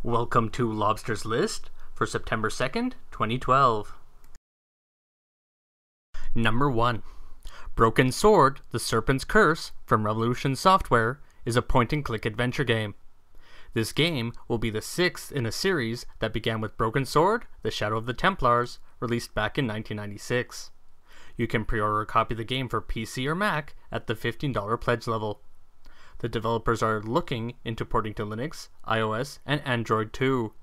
Welcome to Lobster's list for September 2nd, 2012. Number 1. Broken Sword, The Serpent's Curse from Revolution Software is a point-and-click adventure game. This game will be the 6th in a series that began with Broken Sword, The Shadow of the Templars, released back in 1996. You can pre-order a copy of the game for PC or Mac at the $15 pledge level. The developers are looking into porting to Linux, iOS, and Android too.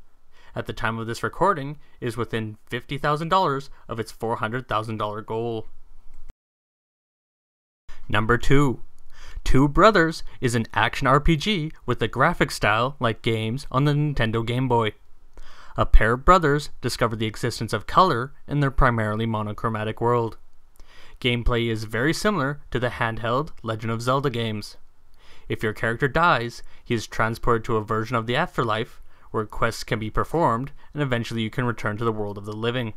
At the time of this recording, it is within $50,000 of its $400,000 goal. Number 2. Two Brothers is an action RPG with a graphic style like games on the Nintendo Game Boy. A pair of brothers discover the existence of color in their primarily monochromatic world. Gameplay is very similar to the handheld Legend of Zelda games. If your character dies, he is transported to a version of the afterlife, where quests can be performed, and eventually you can return to the world of the living.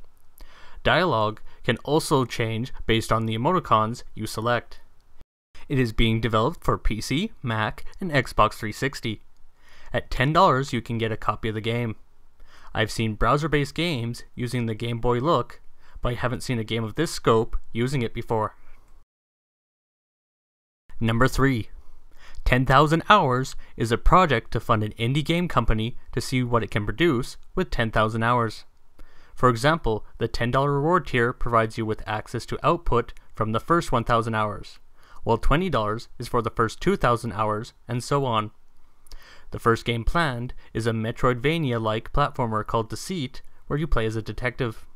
Dialogue can also change based on the emoticons you select. It is being developed for PC, Mac, and Xbox 360. At $10 you can get a copy of the game. I've seen browser-based games using the Game Boy look, but I haven't seen a game of this scope using it before. Number 3. 10,000 Hours is a project to fund an indie game company to see what it can produce with 10,000 hours. For example, the $10 reward tier provides you with access to output from the first 1,000 hours, while $20 is for the first 2,000 hours, and so on. The first game planned is a Metroidvania-like platformer called Deceit, where you play as a detective.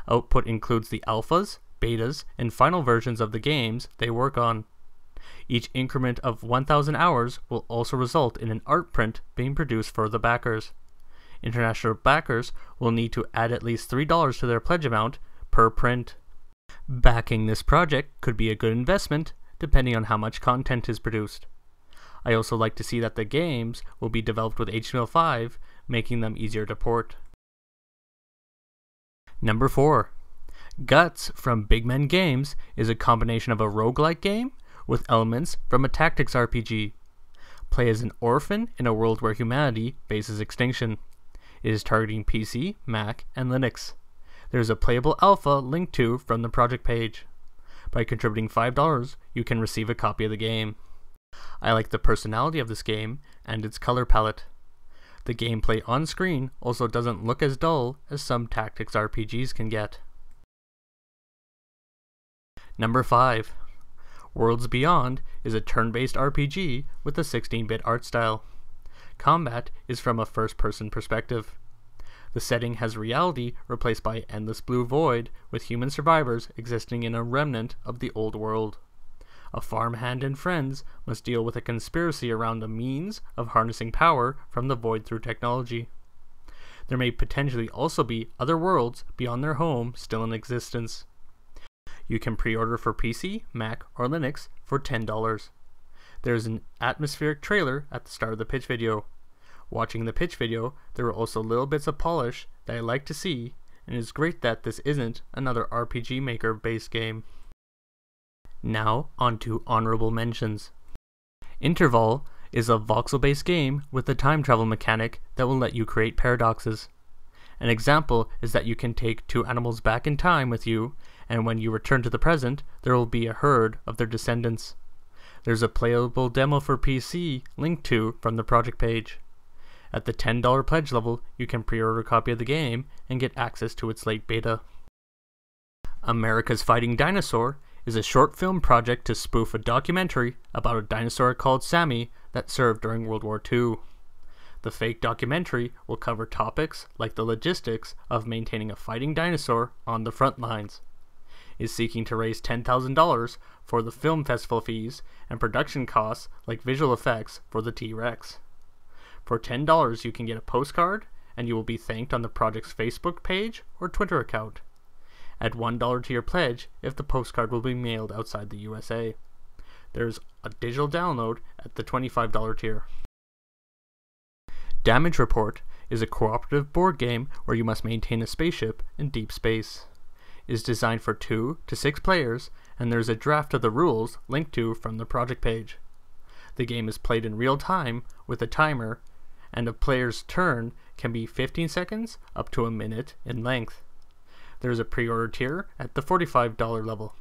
Output includes the alphas, betas, and final versions of the games they work on. Each increment of 1,000 hours will also result in an art print being produced for the backers. International backers will need to add at least $3 to their pledge amount per print. Backing this project could be a good investment depending on how much content is produced. I also like to see that the games will be developed with HTML5, making them easier to port. Number 4. Guts from Big Men Games is a combination of a roguelike game with elements from a tactics RPG. Play as an orphan in a world where humanity faces extinction. It is targeting PC, Mac, and Linux. There is a playable alpha linked to from the project page. By contributing $5, you can receive a copy of the game. I like the personality of this game and its color palette. The gameplay on screen also doesn't look as dull as some tactics RPGs can get. Number 5. Worlds Beyond is a turn-based RPG with a 16-bit art style. Combat is from a first-person perspective. The setting has reality replaced by an endless blue void, with human survivors existing in a remnant of the old world. A farmhand and friends must deal with a conspiracy around the means of harnessing power from the void through technology. There may potentially also be other worlds beyond their home still in existence. You can pre-order for PC, Mac, or Linux for $10. There is an atmospheric trailer at the start of the pitch video. Watching the pitch video, there are also little bits of polish that I like to see, and it is great that this isn't another RPG Maker based game. Now, on to honorable mentions. Interval is a voxel-based game with a time travel mechanic that will let you create paradoxes. An example is that you can take two animals back in time with you, and when you return to the present, there will be a herd of their descendants. There's a playable demo for PC linked to from the project page. At the $10 pledge level, you can pre-order a copy of the game and get access to its late beta. America's Fighting Dinosaur is a short film project to spoof a documentary about a dinosaur called Sammy that served during World War II. The fake documentary will cover topics like the logistics of maintaining a fighting dinosaur on the front lines. It is seeking to raise $10,000 for the film festival fees and production costs like visual effects for the T-Rex. For $10 you can get a postcard, and you will be thanked on the project's Facebook page or Twitter account. Add $1 to your pledge if the postcard will be mailed outside the USA. There's a digital download at the $25 tier. Damage Report is a cooperative board game where you must maintain a spaceship in deep space. It is designed for 2 to 6 players, and there's a draft of the rules linked to from the project page. The game is played in real time with a timer, and a player's turn can be 15 seconds up to a minute in length. There is a pre-order tier at the $45 level.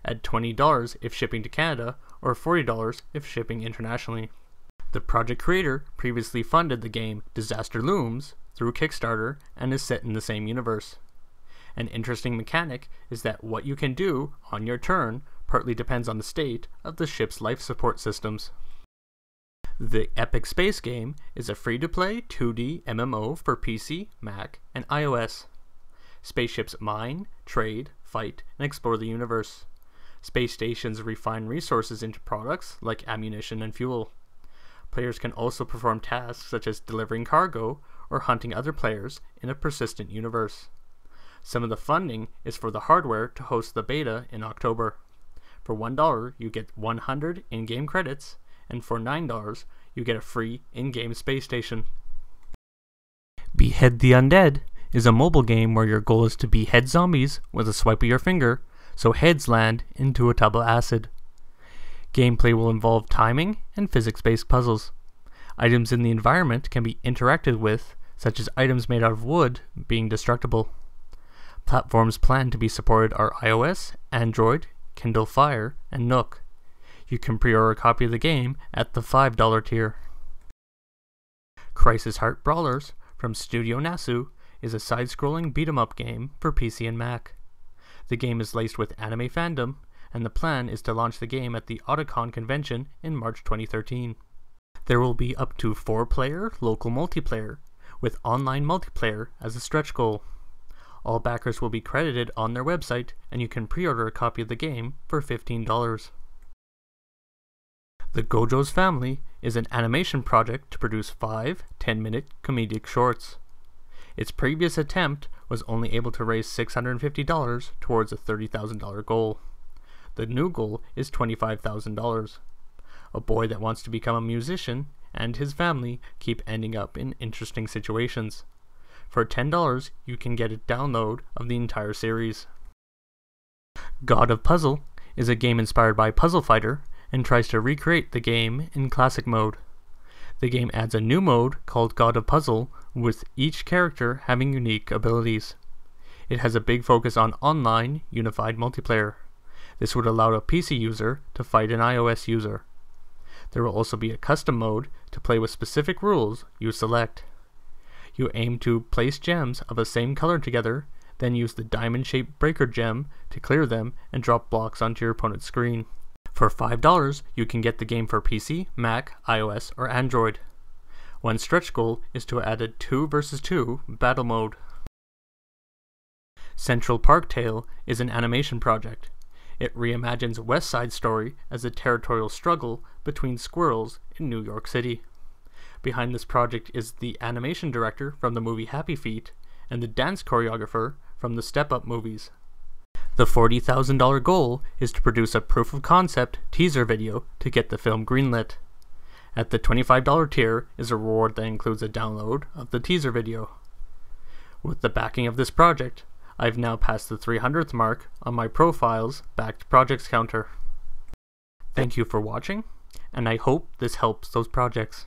At $20 if shipping to Canada, or $40 if shipping internationally. The project creator previously funded the game Disaster Looms through Kickstarter and is set in the same universe. An interesting mechanic is that what you can do on your turn partly depends on the state of the ship's life support systems. The Epic Space Game is a free-to-play 2D MMO for PC, Mac, and iOS. Spaceships mine, trade, fight, and explore the universe. Space stations refine resources into products like ammunition and fuel. Players can also perform tasks such as delivering cargo or hunting other players in a persistent universe. Some of the funding is for the hardware to host the beta in October. For $1 you get 100 in-game credits, and for $9 you get a free in-game space station. Behead the Undead is a mobile game where your goal is to behead zombies with a swipe of your finger so heads land into a tub of acid. Gameplay will involve timing and physics-based puzzles. Items in the environment can be interacted with, such as items made out of wood being destructible. Platforms planned to be supported are iOS, Android, Kindle Fire, and Nook. You can pre-order a copy of the game at the $5 tier. Crisis Heart Brawlers from Studio Nasu is a side-scrolling beat-em-up game for PC and Mac. The game is laced with anime fandom, and the plan is to launch the game at the Otakon convention in March 2013. There will be up to 4-player local multiplayer, with online multiplayer as a stretch goal. All backers will be credited on their website, and you can pre-order a copy of the game for $15. The Gojos Family is an animation project to produce 5 10-minute comedic shorts. Its previous attempt was only able to raise $650 towards a $30,000 goal. The new goal is $25,000. A boy that wants to become a musician and his family keep ending up in interesting situations. For $10, you can get a download of the entire series. God of Puzzle is a game inspired by Puzzle Fighter and tries to recreate the game in classic mode. The game adds a new mode called God of Puzzle, with each character having unique abilities. It has a big focus on online, unified multiplayer. This would allow a PC user to fight an iOS user. There will also be a custom mode to play with specific rules you select. You aim to place gems of the same color together, then use the diamond-shaped breaker gem to clear them and drop blocks onto your opponent's screen. For $5, you can get the game for PC, Mac, iOS, or Android. One stretch goal is to add a 2 vs 2 battle mode. Central Park Tale is an animation project. It reimagines West Side Story as a territorial struggle between squirrels in New York City. Behind this project is the animation director from the movie Happy Feet and the dance choreographer from the Step Up movies. The $40,000 goal is to produce a proof-of-concept teaser video to get the film greenlit. At the $25 tier is a reward that includes a download of the teaser video. With the backing of this project, I've now passed the 300th mark on my profile's backed projects counter. Thank you for watching, and I hope this helps those projects.